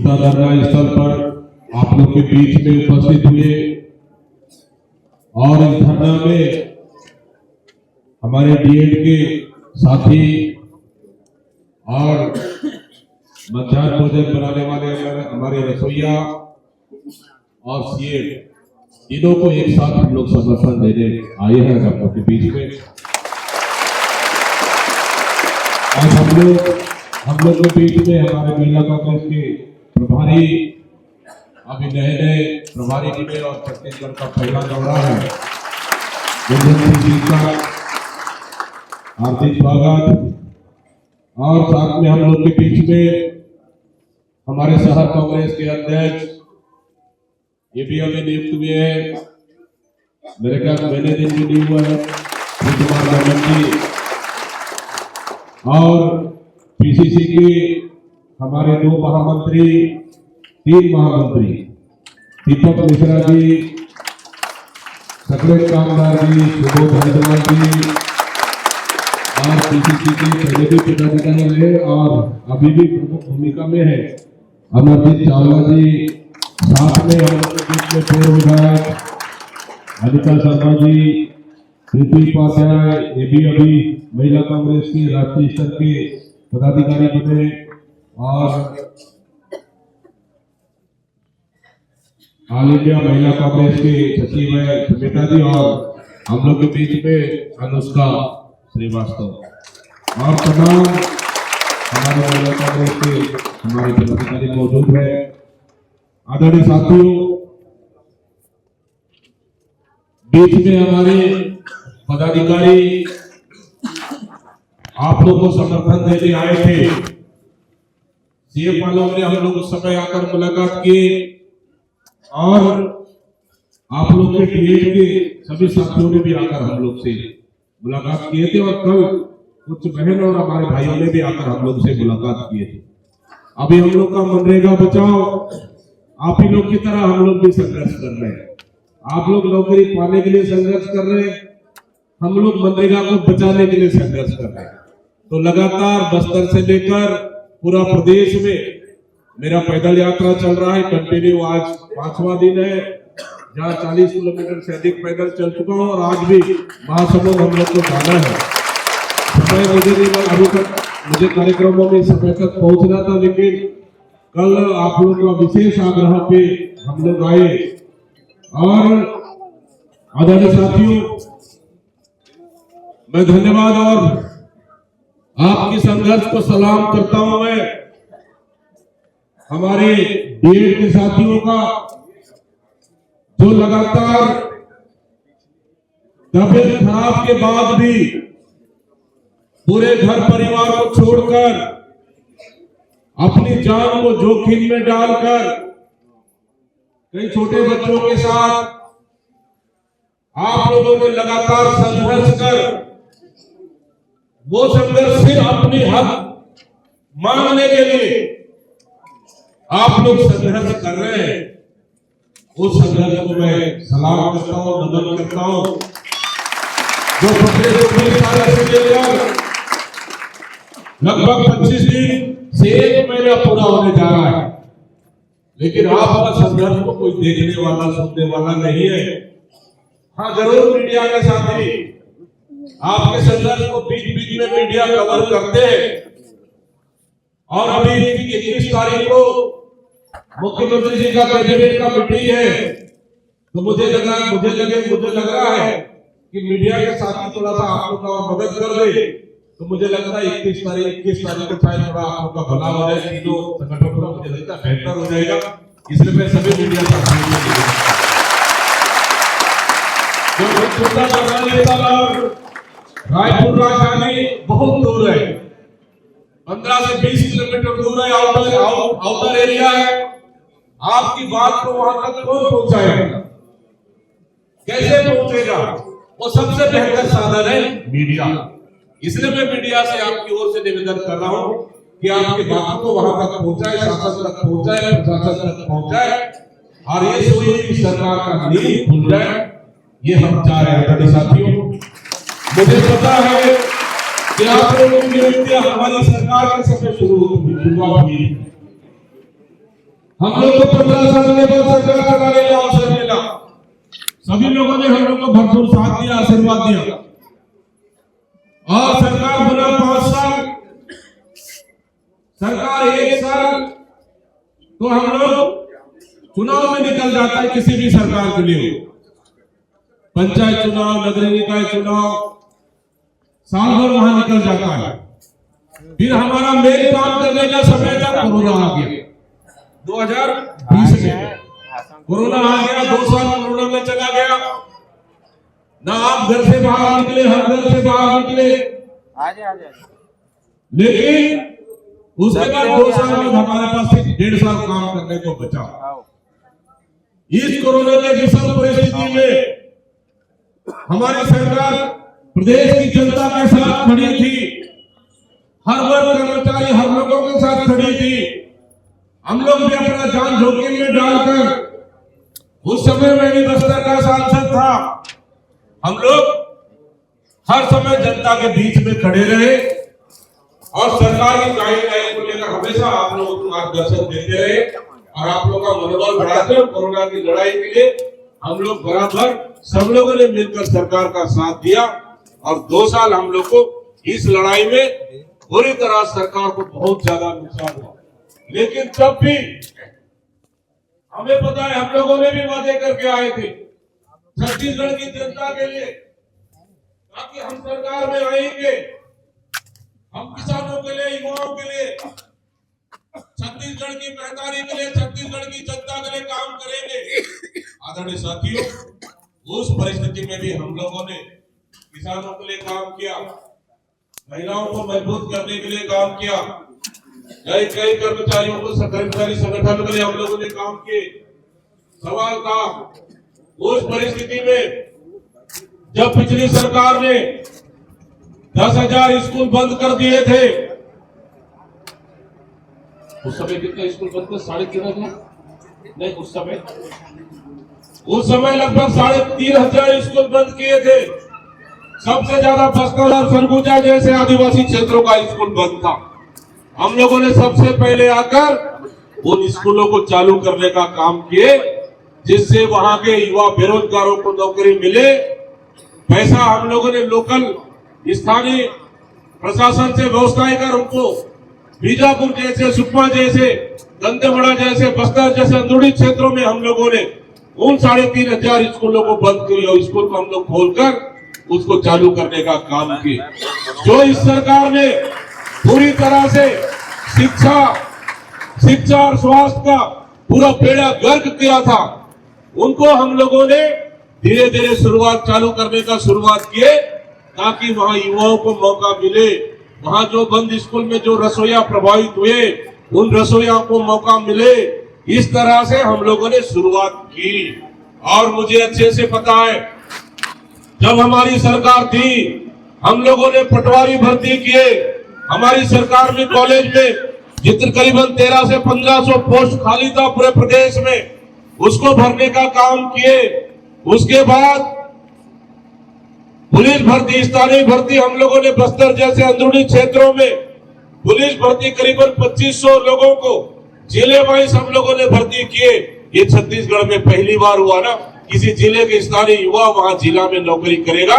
एकता धरना स्थल पर आप लोग के बीच में उपस्थित हुए और इस धरना में हमारे डीएड के साथी और मध्याह्न भोजन बनाने वाले हमारे रसोईया और सीए तीनों को एक साथ हम लोग समर्थन देने आए हैं आप लोग के बीच में। आज हम लोग के बीच में हमारे महिला कांग्रेस के प्रभारी अभी नए प्रभारी बने और छत्तीसगढ़ का पहला दौरा है, जी का हार्दिक स्वागत। और साथ में हम लोग के बीच में हमारे शहर कांग्रेस के अध्यक्ष ये भी हमें नियुक्त हुए हैं, मेरे ख्याल पहले दिन भी नहीं हुआ है, जी और पीसीसी के हमारे 2 महामंत्री 3 महामंत्री दीपक मिश्रा जी, सक्रेत कामदार जी, सुबोध हरिद्वार जी और पीसीसी के पहले भी पदाधिकारी रहे और अभी भी प्रमुख भूमिका में है अमरजीत चावला जी, साथ में हम लोग के बीच में पूर्व विधायक अनिता शर्मा जी, प्रीति उपाध्याय, ये भी अभी महिला कांग्रेस की राष्ट्रीय स्तर के पदाधिकारी बने और ऑल इंडिया महिला कांग्रेस के सचिव है सुमिता जी और हम लोग के बीच में अनुष्का श्रीवास्तव और तमाम हमारे महिला कांग्रेस के हमारे पदाधिकारी मौजूद है। आदरणीय साथियों, बीच में हमारे पदाधिकारी आप लोगों को समर्थन देने आए थे। सीएम वालों ने हम लोग उस समय आकर मुलाकात किए और आप लोग के डीएड के सभी साथियों ने भी आकर हम लोग से मुलाकात किए थे और कल कुछ बहन और हमारे भाइयों ने भी आकर हम लोग से मुलाकात किए थे। अभी हम लोग का मनरेगा बचाओ आप ही लोग की तरह हम लोग भी संघर्ष कर रहे हैं। आप लोग नौकरी पाने के लिए संघर्ष कर रहे हैं, हम लोग मनरेगा को बचाने के लिए संघर्ष कर रहे हैं। तो लगातार बस्तर से लेकर पूरा प्रदेश में मेरा पैदल यात्रा चल रहा है कंटिन्यू। आज 5वां दिन है जहाँ 40 किलोमीटर से अधिक पैदल चल चुका हूँ और आज भी महासमुंद हम लोग को जाना है। समय मुझे नहीं, अभी तक मुझे कार्यक्रमों में समय तक पहुंचना था, लेकिन कल आप लोग का विशेष आग्रह पे हम लोग आए। और आदरणीय साथियों, मैं धन्यवाद और आपके संघर्ष को सलाम करता हूं मैं हमारे डीएड के साथियों का, जो लगातार तबियत खराब के बाद भी पूरे घर परिवार को छोड़कर अपनी जान को जोखिम में डालकर कई छोटे बच्चों के साथ आप लोगों ने लगातार संघर्ष कर वो संघर्ष सिर्फ अपनी हक मांगने के लिए आप लोग संघर्ष कर रहे हैं। उस संघर्ष को मैं सलाम करता हूं, नमन करता हूं। जो पिछले 24 साल से लेकर लगभग 25 दिन से 1 महीना पूरा होने जा रहा है, लेकिन आपका संघर्ष को कोई देखने वाला सुनने वाला नहीं है। हाँ, जरूर मीडिया के साथी आपके संघर्ष को बीच बीच में मीडिया कवर करते हैं और अभी 21 तारीख को मुख्यमंत्री जी का कैबिनेट का मीटिंग है, तो मुझे लग रहा है कि मीडिया के साथी थोड़ा सा आप लोग का और मदद कर दे, तो मुझे लगता है 21 तारीख को शायद थोड़ा आप लोग का भला हो जाए, तीनों संगठनों का मुझे लगता है बेहतर हो जाएगा। इसलिए मैं सभी मीडिया साथियों को रायपुर राजधानी बहुत दूर है, 15 से 20 किलोमीटर दूर है, आउटर एरिया है। आपकी बात को वहां तक कौन पहुंचाएगा, कैसे पहुंचेगा? वो सबसे बेहतर साधन है मीडिया। इसलिए मैं मीडिया से आपकी ओर से निवेदन कर रहा हूं कि आपकी बातों को वहां तक पहुंचाए, शासन तक पहुंचाए, प्रशासन तक पहुंचाए और ये सोई की सरकार का नींव खुल जाए, ये हम चाह रहे हैं। साथियों, मुझे पता है कि आप लोगों की नियुक्तियां हमारी सरकार के समय शुरू हुई, हम लोग को 15 साल लेबर सरकार चलाने का अवसर मिला। सभी लोगों ने हम लोग को भरपूर साथ दिया, आशीर्वाद दिया। और सरकार बना 5 साल, सरकार 1 साल, तो हम लोग चुनाव में निकल जाता है। किसी भी सरकार के लिए पंचायत चुनाव, नगरीय निकाय चुनाव, साल भर वहां निकल जाता है। फिर हमारा मेन काम करने का समय था, कोरोना आ गया 2020 में। कोरोना आ गया, 2 साल कोरोना में चला गया। ना आप घर से बाहर निकले, हम घर से बाहर निकले। लेकिन उसके बाद 2 साल में हमारे पास सिर्फ 1.5 साल काम करने को बचा। इस कोरोना के विषम परिस्थिति में हमारी सरकार प्रदेश की जनता के साथ खड़ी थी। हर वर्ग कर्मचारी हर लोगों के साथ खड़ी थी। हम लोग भी अपना जान जोखिम में डालकर, उस समय में भी बस्तर का सांसद था, हम लोग हर समय जनता के बीच में खड़े रहे और सरकार की गाइडलाइन को लेकर हमेशा आप लोगों को मार्गदर्शन देते रहे और आप लोगों का मनोबल बढ़ाकर कोरोना की लड़ाई के लिए हम लोग बराबर सब लोगों ने मिलकर सरकार का साथ दिया। और 2 साल हम लोग को इस लड़ाई में पूरी तरह सरकार को बहुत ज्यादा नुकसान हुआ। लेकिन तब भी हमें पता है, हम लोगों ने भी वादे करके आए थे छत्तीसगढ़ की जनता के लिए, ताकि हम सरकार में आएंगे, हम किसानों के लिए, युवाओं के लिए, छत्तीसगढ़ की बेहतरी के लिए, छत्तीसगढ़ की जनता के लिए काम करेंगे। आदरणीय साथियों, उस परिस्थिति में भी हम लोगों ने किसानों के लिए काम किया, महिलाओं को मजबूत करने के लिए काम किया, कई कर्मचारियों को, कर्मचारी संगठन के लिए हम लोगों ने काम किए। सवाल था उस परिस्थिति में जब पिछली सरकार ने 10,000 स्कूल बंद कर दिए थे। उस समय कितने स्कूल बंद थे? 3,500 नहीं, उस समय लगभग 3,500 स्कूल बंद किए थे। सबसे ज्यादा बस्तर और सरगुजा जैसे आदिवासी क्षेत्रों का स्कूल बंद था। हम लोगों ने सबसे पहले आकर उन स्कूलों को चालू करने का काम किए, जिससे वहां के युवा बेरोजगारों को नौकरी मिले। पैसा हम लोगों ने लोकल स्थानीय प्रशासन से व्यवस्था कर उनको बीजापुर जैसे, सुकमा जैसे, दंतेवाड़ा जैसे, बस्तर जैसे अंदरूनी क्षेत्रों में हम लोगों ने उन 3,500 स्कूलों को बंद किया और स्कूल को हम लोग खोलकर उसको चालू करने का काम किया। जो इस सरकार ने पूरी तरह से शिक्षा और स्वास्थ्य का पूरा बेड़ा गर्क किया था, उनको हम लोगों ने धीरे धीरे चालू करने का शुरुआत किए, ताकि वहां युवाओं को मौका मिले। वहां जो बंद स्कूल में जो रसोइया प्रभावित हुए, उन रसोइया को मौका मिले। इस तरह से हम लोगों ने शुरुआत की। और मुझे अच्छे से पता है, जब हमारी सरकार थी, हम लोगों ने पटवारी भर्ती किए। हमारी सरकार में कॉलेज में जितने करीबन 1300 से 1500 पोस्ट खाली था पूरे प्रदेश में, उसको भरने का काम किए। उसके बाद पुलिस भर्ती, स्थानीय भर्ती हम लोगों ने बस्तर जैसे अंदरूनी क्षेत्रों में पुलिस भर्ती करीबन 2500 लोगों को जिले वाइज हम लोगों ने भर्ती किए। ये छत्तीसगढ़ में पहली बार हुआ ना, किसी जिले के स्थानीय युवा वहां जिला में नौकरी करेगा।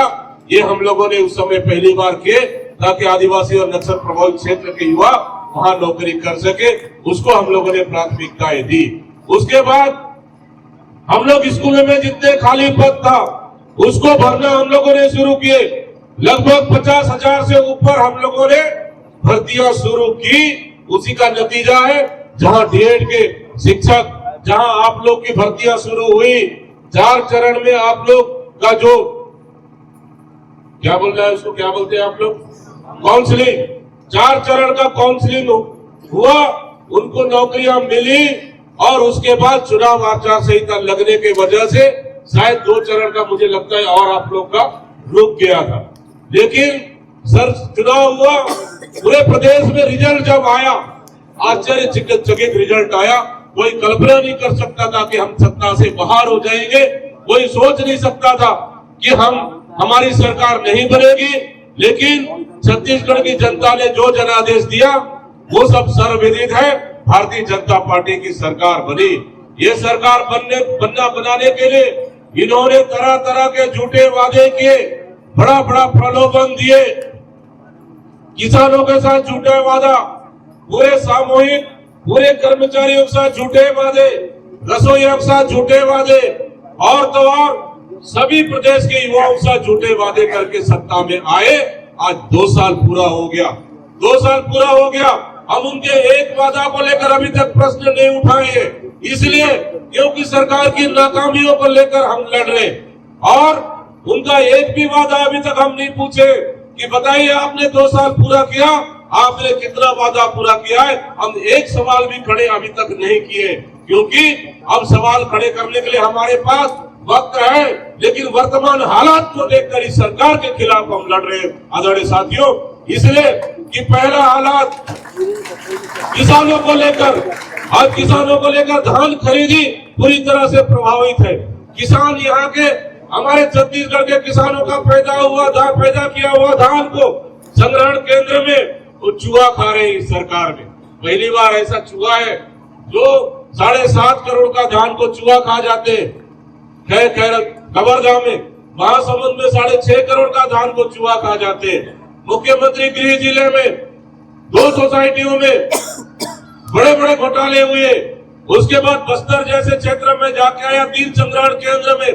ये हम लोगों ने उस समय पहली बार किए, ताकि आदिवासी और नक्सल प्रभावित क्षेत्र के युवा वहां नौकरी कर सके। उसको हम लोगों ने प्राथमिकताएं दी। उसके बाद हम लोग स्कूलों में जितने खाली पद था उसको भरना हम लोगों ने शुरू किए। लगभग 50,000 से ऊपर हम लोगों ने भर्तियां शुरू की। उसी का नतीजा है, जहां डीएड के शिक्षक, जहां आप लोग की भर्तियां शुरू हुई, 4 चरण में आप लोग का जो क्या बोल रहा है, उसको क्या बोलते हैं आप लोग, काउंसलिंग, 4 चरण का काउंसलिंग हुआ, उनको नौकरियां मिली। और उसके बाद चुनाव आचार संहिता लगने की वजह से शायद 2 चरण का मुझे लगता है और आप लोग का रुक गया था। लेकिन सर चुनाव हुआ, पूरे प्रदेश में रिजल्ट जब आया, आश्चर्यचकित रिजल्ट आया। कोई कल्पना नहीं कर सकता था कि हम सत्ता से बाहर हो जाएंगे। कोई सोच नहीं सकता था कि हमारी सरकार नहीं बनेगी। लेकिन छत्तीसगढ़ की जनता ने जो जनादेश दिया वो सब सर्वविदित है। भारतीय जनता पार्टी की सरकार बनी। ये सरकार बनाने के लिए इन्होंने तरह तरह के झूठे वादे किए, बड़ा बड़ा प्रलोभन दिए, किसानों के साथ झूठे वादा, पूरे सामूहिक पूरे कर्मचारियों के साथ झूठे वादे, रसोइयों के साथ झूठे वादे, और तो और सभी प्रदेश के युवाओं के साथ झूठे वादे करके सत्ता में आए। आज 2 साल पूरा हो गया, 2 साल पूरा हो गया। हम उनके एक वादा को लेकर अभी तक प्रश्न नहीं उठाए हैं, इसलिए क्योंकि सरकार की नाकामियों को लेकर हम लड़ रहे, और उनका एक भी वादा अभी तक हम नहीं पूछे कि बताइए आपने 2 साल पूरा किया, आपने कितना वादा पूरा किया है। हम एक सवाल भी खड़े अभी तक नहीं किए, क्योंकि अब सवाल खड़े करने के लिए हमारे पास वक्त है, लेकिन वर्तमान हालात को देखकर इस सरकार के खिलाफ हम लड़ रहे हैं आदरणीय साथियों। इसलिए कि पहला हालात किसानों को लेकर, आज किसानों को लेकर धान खरीदी पूरी तरह से प्रभावित है। किसान यहाँ के हमारे छत्तीसगढ़ के किसानों का पैदा किया हुआ धान को संग्रहण केंद्र में वो चूहा खा रहे हैं। इस सरकार में पहली बार ऐसा चूहा है जो 7.5 करोड़ का धान को चूहा खा जाते हैं। कबरदा में, महासमुंद में 6.5 करोड़ का धान को चूहा खा जाते हैं। मुख्यमंत्री गृह जिले में 2 सोसाइटियों में बड़े बड़े घोटाले हुए। उसके बाद बस्तर जैसे क्षेत्र में जाके आया 3 संग्रहण केंद्र में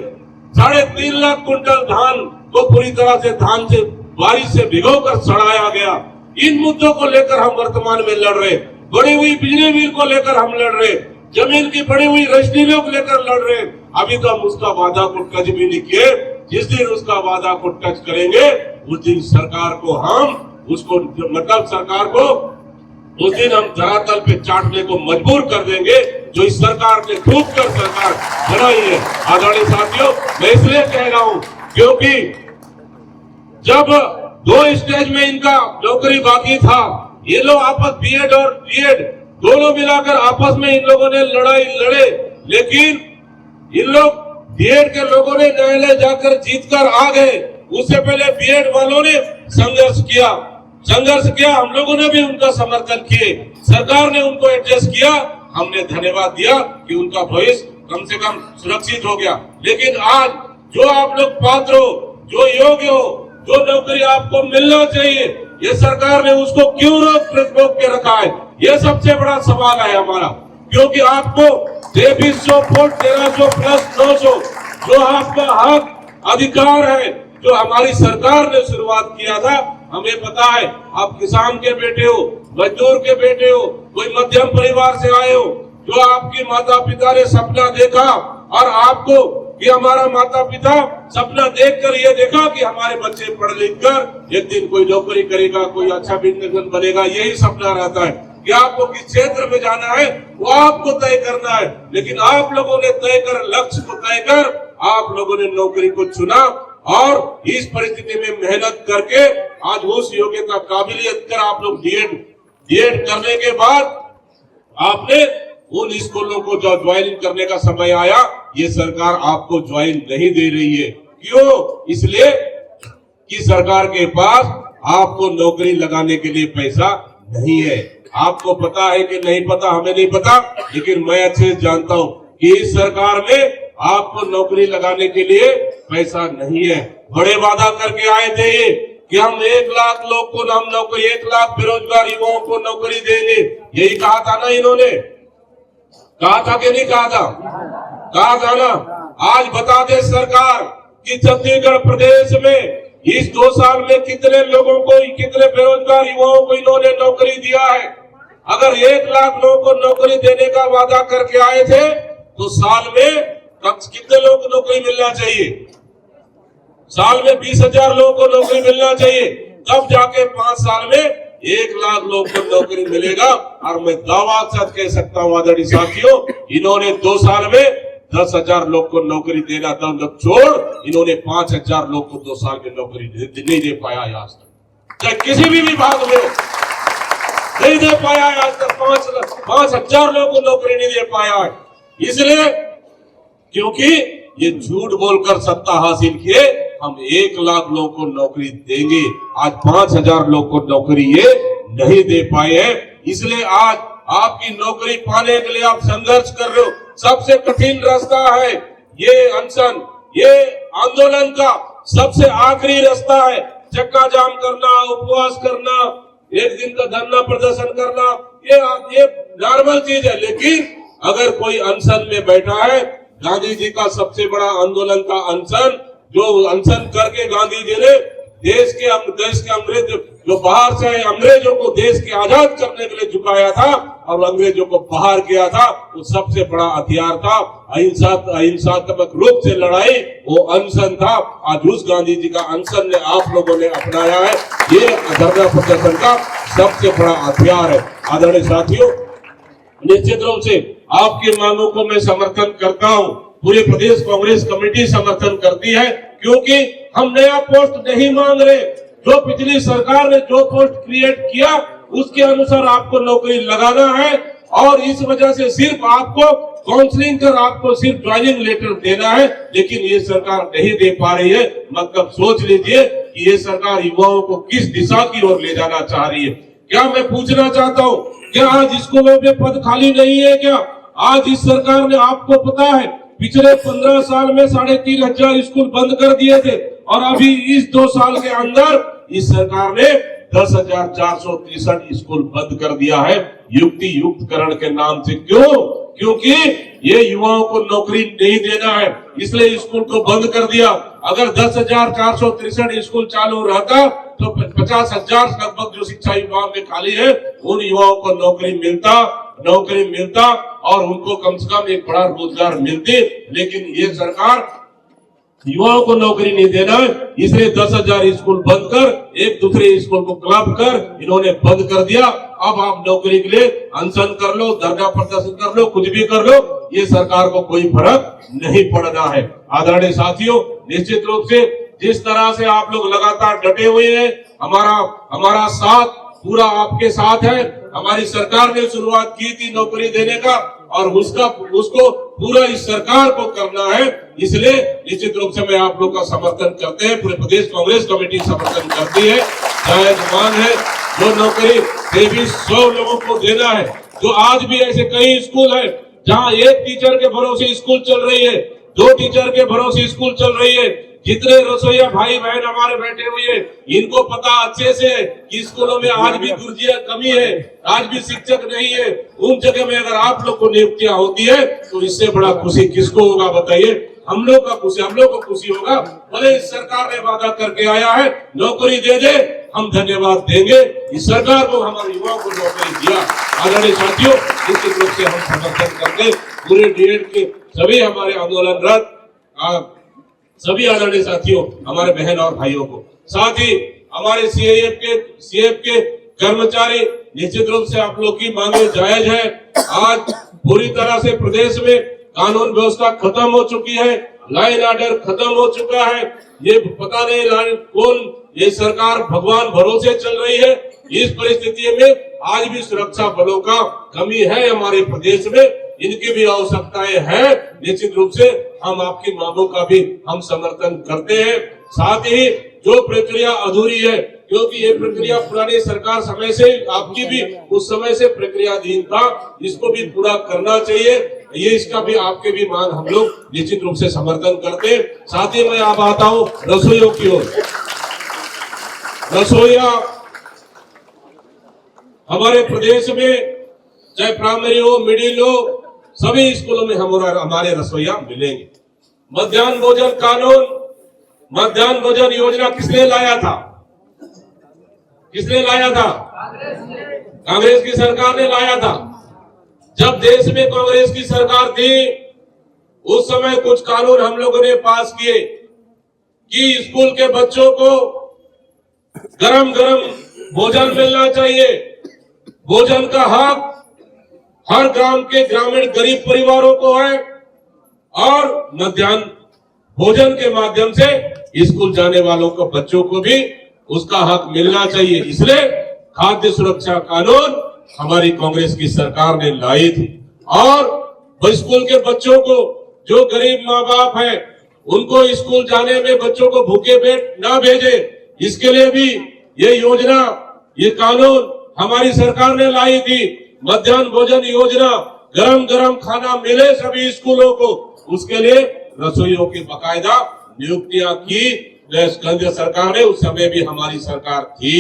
3.5 लाख कुंटल धान को पूरी तरह से धान से बारिश से भिगोकर सड़ाया गया। इन मुद्दों को लेकर हम वर्तमान में लड़ रहे, बढ़ी हुई बिजली बिल को लेकर हम लड़ रहे, जमीन की बढ़ी हुई रजिस्ट्रियों को लेकर लड़ रहे। अभी तो हम उसका वादा को टच भी नहीं किए। जिस दिन उसका वादा को टच करेंगे उस दिन सरकार को हम उसको मतलब सरकार को उस दिन हम धरातल पे चाटने को मजबूर कर देंगे, जो इस सरकार ने थूक कर सरकार बनाई है। आदरणीय साथियों, मैं इसलिए कह रहा हूं क्योंकि जब 2 स्टेज में इनका नौकरी बाकी था, ये लोग आपस बीएड और डीएड दोनों मिलाकर आपस में इन लोगों ने लड़ाई लड़े, लेकिन इन लोग बीएड के लोगों ने न्यायालय जाकर जीतकर आ गए। उससे पहले बीएड वालों ने संघर्ष किया, हम लोगों ने भी उनका समर्थन किए, सरकार ने उनको एडजस्ट किया, हमने धन्यवाद दिया कि उनका भविष्य कम से कम सुरक्षित हो गया। लेकिन आज जो आप लोग पात्र हो, जो योग्य हो, जो नौकरी आपको मिलना चाहिए, ये सरकार ने उसको क्यों रोक के रखा है, ये सबसे बड़ा सवाल है हमारा। क्योंकि आपको 2300 वोट 1300 प्लस 900 जो आपका हक अधिकार है, जो हमारी सरकार ने शुरुआत किया था, हमें पता है आप किसान के बेटे हो, मजदूर के बेटे हो, कोई मध्यम परिवार से आए हो, जो आपकी माता पिता ने सपना देखा, और आपको कि हमारा माता पिता सपना देखकर ये देखा कि हमारे बच्चे पढ़ लिख कर एक दिन कोई नौकरी करेगा, कोई अच्छा बिजनेसमैन बनेगा, यही सपना रहता है कि आपको किस क्षेत्र में जाना है वो आपको तय करना है। लेकिन आप लोगों ने तय कर, लक्ष्य को तय कर, आप लोगों ने नौकरी को चुना, और इस परिस्थिति में मेहनत करके आज उस योग्यता काबिलियत कर आप लोग डीएड करने के बाद आपने उन स्कूलों को जो ज्वाइन करने का समय आया, ये सरकार आपको ज्वाइन नहीं दे रही है। क्यों? इसलिए कि सरकार के पास आपको नौकरी लगाने के लिए पैसा नहीं है। आपको पता है कि नहीं पता, हमें नहीं पता, लेकिन मैं अच्छे से जानता हूं कि इस सरकार में आपको नौकरी लगाने के लिए पैसा नहीं है। बड़े वादा करके आए थे ये कि हम 1 लाख लोग को हम नौकरी, 1 लाख बेरोजगार युवाओं को नौकरी देंगे। यही कहा था ना इन्होंने, कहा था कि नहीं कहा था? कहा था ना। आज बता दे सरकार कि छत्तीसगढ़ प्रदेश में इस 2 साल में कितने लोगों को, कितने बेरोजगार युवाओं को इन्होंने नौकरी दिया है। अगर 1 लाख लोगों को नौकरी देने का वादा करके आए थे तो साल में कितने लोगों को नौकरी मिलना चाहिए? साल में 20,000 लोगों को नौकरी मिलना चाहिए, तब जाके 5 साल में 1 लाख लोगों को नौकरी मिलेगा। और मैं दावा के साथ कह सकता हूं आदरणीय साथियों, इन्होंने 2 साल में 10,000 लोग को नौकरी देना था छोड़, इन्होंने 5,000 लोग को 2 साल में नौकरी नहीं दे पाया है आज तक। चाहे किसी भी विभाग में नहीं दे पाया है आज तक, 5,000 लोगों को नौकरी नहीं दे पाया है। इसलिए क्योंकि ये झूठ बोलकर सत्ता हासिल किए, हम 1 लाख लोगों को नौकरी देंगे, आज 5,000 लोग को नौकरी ये नहीं दे पाए हैं। इसलिए आज आपकी नौकरी पाने के लिए आप संघर्ष कर रहे हो। सबसे कठिन रास्ता है ये अनशन, ये आंदोलन का सबसे आखिरी रास्ता है। चक्का जाम करना, उपवास करना, एक दिन का धरना प्रदर्शन करना, ये नॉर्मल चीज है। लेकिन अगर कोई अनशन में बैठा है, गांधी जी का सबसे बड़ा आंदोलन था अनशन, जो अनशन करके गांधी जी ने देश के अंग्रेज जो बाहर से आए अंग्रेजों को देश के आजाद करने के लिए झुकाया था और अंग्रेजों को बाहर किया था, वो सबसे बड़ा हथियार था। अहिंसात्मक रूप से लड़ाई वो अनशन था। आज उस गांधी जी का अनशन ने आप लोगों ने अपनाया है, ये धरना प्रदर्शन का सबसे बड़ा हथियार है। आदरणीय साथियों, निश्चित रूप से आपकी मांगों को मैं समर्थन करता हूं, पूरे प्रदेश कांग्रेस कमेटी समर्थन करती है, क्योंकि हम नया पोस्ट नहीं मांग रहे। जो पिछली सरकार ने जो पोस्ट क्रिएट किया उसके अनुसार आपको नौकरी लगाना है और इस वजह से सिर्फ आपको काउंसलिंग कर आपको सिर्फ ज्वाइनिंग लेटर देना है, लेकिन ये सरकार नहीं दे पा रही है। मतलब सोच लीजिए कि ये सरकार युवाओं को किस दिशा की ओर ले जाना चाह रही है। क्या मैं पूछना चाहता हूँ, क्या आज स्कूलों में पद खाली नहीं है? क्या आज इस सरकार ने, आपको पता है, पिछले 15 साल में 3,500 स्कूल बंद कर दिए थे और अभी इस 2 साल के अंदर इस सरकार ने 10,463 स्कूल बंद कर दिया है युक्ति युक्तकरण के नाम से। क्यों? क्योंकि ये युवाओं को नौकरी नहीं देना है, इसलिए स्कूल को बंद कर दिया। अगर 10,463 स्कूल चालू रहता तो 50,000 लगभग जो शिक्षा विभाग में खाली है उन युवाओं को नौकरी मिलता और उनको कम से कम एक बड़ा रोजगार मिलते। लेकिन ये सरकार युवाओं को नौकरी नहीं देना है, इसलिए 10,000 स्कूल बंद कर एक दूसरे स्कूल को क्लब कर इन्होंने बंद कर दिया। अब आप नौकरी के लिए अनशन कर लो, धरना प्रदर्शन कर लो, कुछ भी कर लो, ये सरकार को कोई फर्क नहीं पड़ना है। आदरणीय साथियों, निश्चित रूप से जिस तरह से आप लोग लगातार डटे हुए हैं, हमारा साथ पूरा आपके साथ है। हमारी सरकार ने शुरुआत की थी नौकरी देने का और उसको पूरा इस सरकार को करना है, इसलिए निश्चित रूप से मैं आप लोग का समर्थन करते हैं। पूरे प्रदेश कांग्रेस कमेटी समर्थन करती है। जायज मांग है, जो नौकरी 2300 लोगों को देना है। जो आज भी ऐसे कई स्कूल है जहां एक टीचर के भरोसे स्कूल चल रही है, 2 टीचर के भरोसे स्कूल चल रही है। जितने रसोईया भाई बहन हमारे बैठे हुए हैं, इनको पता अच्छे से है कि स्कूलों में आज भी गुर्जिया कमी है, आज भी शिक्षक नहीं है। उन जगह में अगर आप लोग को नियुक्तियां होती है तो इससे बड़ा खुशी किसको होगा बताइए? हम लोग को खुशी होगा। भले इस सरकार ने वादा करके आया है नौकरी दे दे, हम धन्यवाद देंगे इस सरकार को, हमारे युवाओं को नौकरी दिया। आदरणीय साथियों, निश्चित रूप से हम समर्थन करते पूरे डीएड के सभी हमारे आंदोलनरत सभी आदरणीय साथियों, हमारे बहन और भाइयों को, साथ ही हमारे सीएफ के कर्मचारी, निश्चित रूप से आप लोग की मांगे जायज है। आज पूरी तरह से प्रदेश में कानून व्यवस्था खत्म हो चुकी है, लाइन ऑर्डर खत्म हो चुका है। ये पता नहीं कौन, ये सरकार भगवान भरोसे चल रही है। इस परिस्थिति में आज भी सुरक्षा बलों का कमी है हमारे प्रदेश में, इनकी भी आवश्यकताएं हैं। निश्चित रूप से हम आपकी मांगों का भी हम समर्थन करते हैं। साथ ही जो प्रक्रिया अधूरी है, क्योंकि ये प्रक्रिया पुरानी सरकार समय से, आपकी भी उस समय से प्रक्रियाधीन था, इसको भी पूरा करना चाहिए। ये इसका भी आपके भी मांग हम लोग निश्चित रूप से समर्थन करते हैं। साथ ही मैं अब आता हूँ रसोइयों की ओर। रसोइया हमारे प्रदेश में चाहे प्राइमरी हो, मिडिल हो, सभी स्कूलों में हमारे रसोइया मिलेंगे। मध्याह्न भोजन कानून, मध्याह्न भोजन योजना किसने लाया था? कांग्रेस की सरकार ने लाया था। जब देश में कांग्रेस की सरकार थी उस समय कुछ कानून हम लोगों ने पास किए कि स्कूल के बच्चों को गरम गरम भोजन मिलना चाहिए। भोजन का हक हर गांव के ग्रामीण गरीब परिवारों को है और मध्याह्न भोजन के माध्यम से स्कूल जाने वालों को, बच्चों को भी उसका हक मिलना चाहिए। इसलिए खाद्य सुरक्षा कानून हमारी कांग्रेस की सरकार ने लाई थी और स्कूल के बच्चों को, जो गरीब माँ बाप है, उनको स्कूल जाने में बच्चों को भूखे पेट ना भेजे, इसके लिए भी ये योजना, ये कानून हमारी सरकार ने लाई थी। मध्याह्न भोजन योजना, गरम गरम खाना मिले सभी स्कूलों को, उसके लिए रसोइयों की बाकायदा नियुक्तियां की केंद्र सरकार ने, उस समय भी हमारी सरकार थी।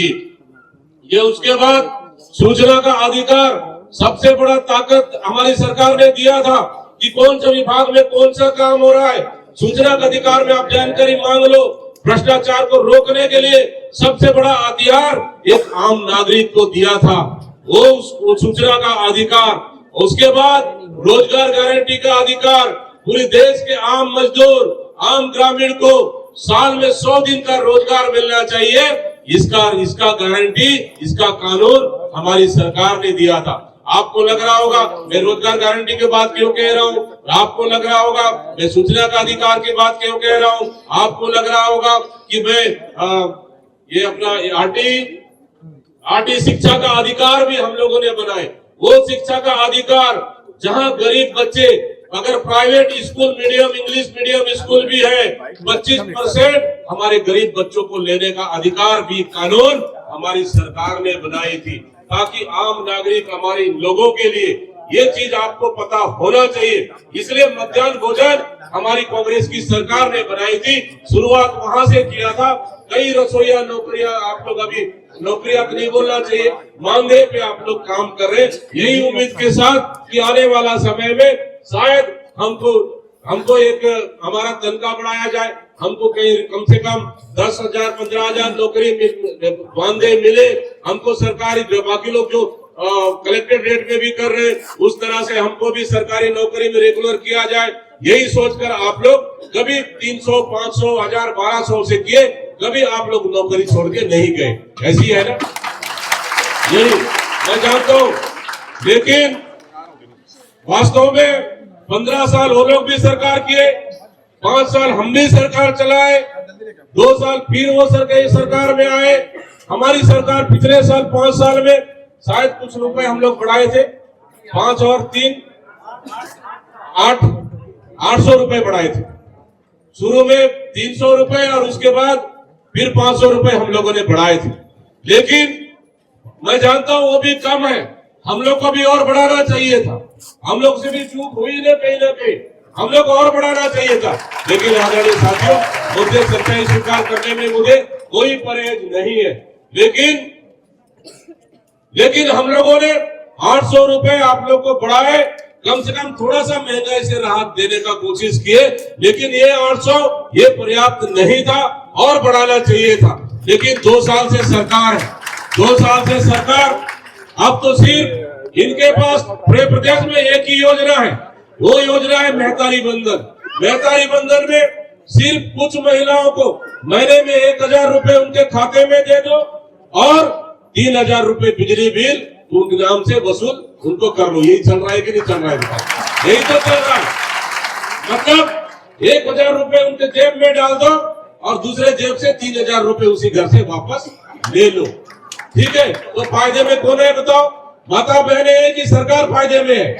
ये उसके बाद सूचना का अधिकार, सबसे बड़ा ताकत हमारी सरकार ने दिया था कि कौन सा विभाग में कौन सा काम हो रहा है। सूचना का अधिकार में आप जानकारी मांग लो। भ्रष्टाचार को रोकने के लिए सबसे बड़ा हथियार एक आम नागरिक को दिया था, वो सूचना का अधिकार। उसके बाद रोजगार गारंटी का अधिकार, पूरे देश के आम मजदूर, आम ग्रामीण को साल में 100 दिन का रोजगार मिलना चाहिए, इसका गारंटी, इसका कानून हमारी सरकार ने दिया था। आपको लग रहा होगा मैं रोजगार गारंटी की बात क्यों कह रहा हूँ, आपको लग रहा होगा मैं सूचना का अधिकार की बात क्यों कह रहा हूँ, आपको लग रहा होगा कि मैं ये अपना आरटी शिक्षा का अधिकार भी हम लोगों ने बनाए। वो शिक्षा का अधिकार जहाँ गरीब बच्चे, अगर private school medium, English medium school भी है, 25% हमारे गरीब बच्चों को लेने का अधिकार भी कानून हमारी सरकार ने बनाई थी, ताकि आम नागरिक, हमारे लोगों के लिए ये चीज आपको पता होना चाहिए। इसलिए मध्याह्न भोजन हमारी कांग्रेस की सरकार ने बनाई थी, शुरुआत वहां से किया था। कई रसोईया नौकरियां, आप लोग अभी नौकरियां नहीं बोलना चाहिए, मांगे पे आप लोग काम कर रहे हैं, यही उम्मीद के साथ कि आने वाला समय में शायद हमको एक हमारा तनख्वाह बढ़ाया जाए, हमको कहीं कम से कम 10,000 15,000 नौकरी मानदेय मिले, हमको सरकारी, बाकी लोग जो कलेक्टेड रेट में भी कर रहे हैं उस तरह से हमको भी सरकारी नौकरी में रेगुलर किया जाए। यही सोचकर आप लोग कभी 300, 500, 1000, 1200 से किए, कभी आप लोग नौकरी छोड़ के नहीं गए, ऐसी है ना? यही मैं जानता हूँ, लेकिन वास्तव में 15 साल वो लोग भी सरकार किए, 5 साल हम भी सरकार चलाए, 2 साल फिर वो सरकार में आए। हमारी सरकार पिछले साल 5 साल में शायद कुछ रुपए हम लोग बढ़ाए थे, 5 और 3 800 रुपए बढ़ाए थे। शुरू में 300 रुपए और उसके बाद फिर 500 रुपए हम लोगों ने बढ़ाए थे, लेकिन मैं जानता हूं वो भी कम है, हम लोग को भी और बढ़ाना चाहिए था। हम लोग से भी चूक हुई ना कहीं, हम लोग को और बढ़ाना चाहिए था। लेकिन आदरणीय साथियों, मुझे सच्चाई स्वीकार करने में मुझे कोई परहेज नहीं है, लेकिन हम लोगों ने 800 रुपए आप लोग को बढ़ाए, कम से कम थोड़ा सा महंगाई से राहत देने का कोशिश किए, लेकिन ये 800 ये पर्याप्त नहीं था, और बढ़ाना चाहिए था। लेकिन 2 साल से सरकार है, 2 साल से सरकार, अब तो सिर्फ इनके पास पूरे प्रदेश में एक ही योजना है, वो योजना है महतारी बंधन। महतारी बंधन में सिर्फ कुछ महिलाओं को महीने में 1000 रुपए उनके खाते में दे दो और 3000 रुपए बिजली बिल उनके नाम से वसूल उनको कर लो। यही चल रहा है कि नहीं चल रहा है? यही तो चल रहा है। मतलब 1000 रुपए उनके जेब में डाल दो और दूसरे जेब से 3000 रुपए उसी घर से वापस ले लो, ठीक है? तो फायदे में कौन है बताओ? माता बहने हैं कि सरकार फायदे में है?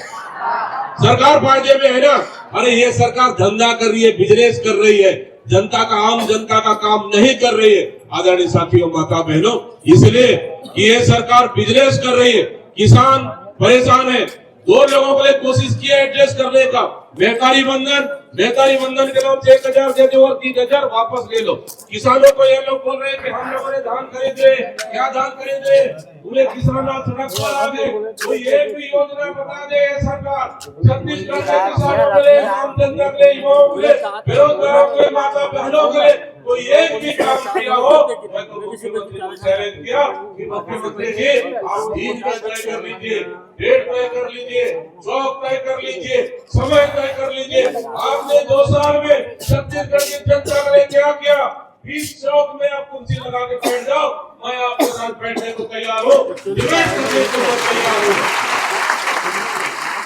सरकार फायदे में है ना? अरे ये सरकार धंधा कर रही है, बिजनेस कर रही है, जनता का, आम जनता का काम नहीं कर रही है। आदरणीय साथियों, माता बहनों, इसलिए कि ये सरकार बिजनेस कर रही है, किसान परेशान है। 2 लोगों के लिए कोशिश की है एडजस्ट करने का, महतारी बंधन के नाम से 1000 दे दो और 3000 वापस ले लो। किसानों को ये लोग बोल रहे हैं कि हम लोगों ने धान खरीदे, क्या धान खरीदे? पूरे किसान सड़क पर आ गए। तो एक भी योजना बता दे सरकार, छत्तीसगढ़ के किसानों के लिए, आम जनता के लिए, युवाओं के लिए, बेरोजगारों के लिए, माता बहनों के लिए कोई एक भी काम किया हो। मैं तो मुख्यमंत्री को चैलेंज किया कि मुख्यमंत्री जी आप दिन का तय कर लीजिए, डेट तय कर लीजिए, चौक तय कर लीजिए, समय तय कर लीजिए। आपने 2 साल में छत्तीसगढ़ की जनता के लिए क्या किया? 20 चौक में आप कुर्सी लगा के बैठ जाओ, मैं आपके साथ बैठने को तैयार हूँ, डिबेट करने को तैयार हूँ।